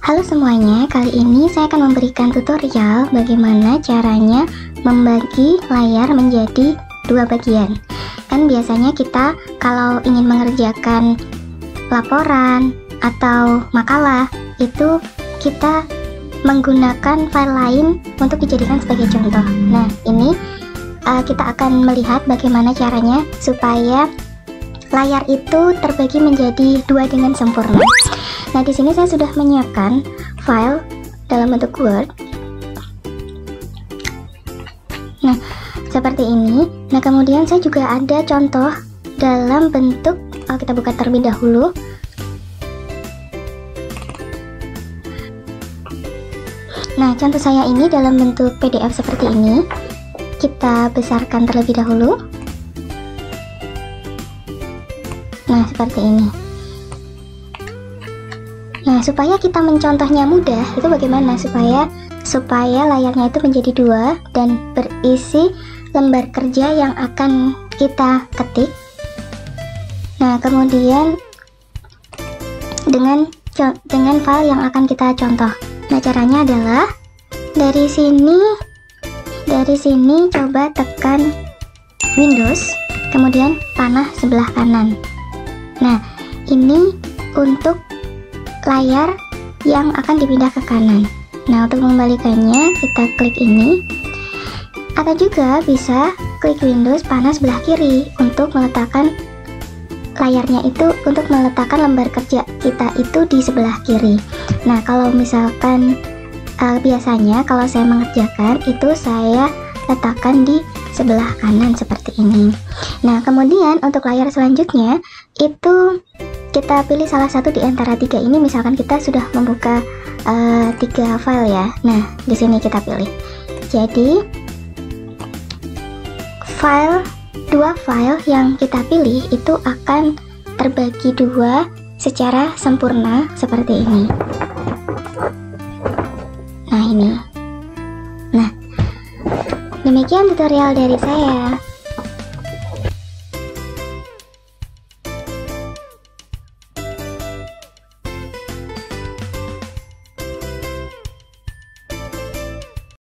Halo semuanya, kali ini saya akan memberikan tutorial bagaimana caranya membagi layar menjadi dua bagian. Kan biasanya kita kalau ingin mengerjakan laporan atau makalah, itu kita menggunakan file lain untuk dijadikan sebagai contoh. Nah, ini kita akan melihat bagaimana caranya supaya layar itu terbagi menjadi dua dengan sempurna. Nah, di sini saya sudah menyiapkan file dalam bentuk Word. Nah, seperti ini. Nah, kemudian saya juga ada contoh dalam bentuk, kita buka terlebih dahulu. Nah, contoh saya ini dalam bentuk PDF seperti ini. Kita besarkan terlebih dahulu. Nah, seperti ini. Nah, supaya kita mencontohnya mudah, itu bagaimana supaya layarnya itu menjadi dua dan berisi lembar kerja yang akan kita ketik. Nah, kemudian dengan file yang akan kita contoh. Nah, caranya adalah dari sini coba tekan Windows, kemudian panah sebelah kanan. Nah, ini untuk layar yang akan dipindah ke kanan. Nah, untuk mengembalikannya kita klik ini, atau juga bisa klik Windows panah sebelah kiri untuk meletakkan layarnya itu, untuk meletakkan lembar kerja kita itu di sebelah kiri. Nah, kalau misalkan biasanya kalau saya mengerjakan itu saya letakkan di sebelah kanan seperti ini. Nah, kemudian untuk layar selanjutnya itu kita pilih salah satu di antara tiga ini. Misalkan kita sudah membuka 3 file ya. Nah, di sini kita pilih. Jadi dua file yang kita pilih itu akan terbagi dua secara sempurna seperti ini. Nah, ini. Nah, demikian tutorial dari saya.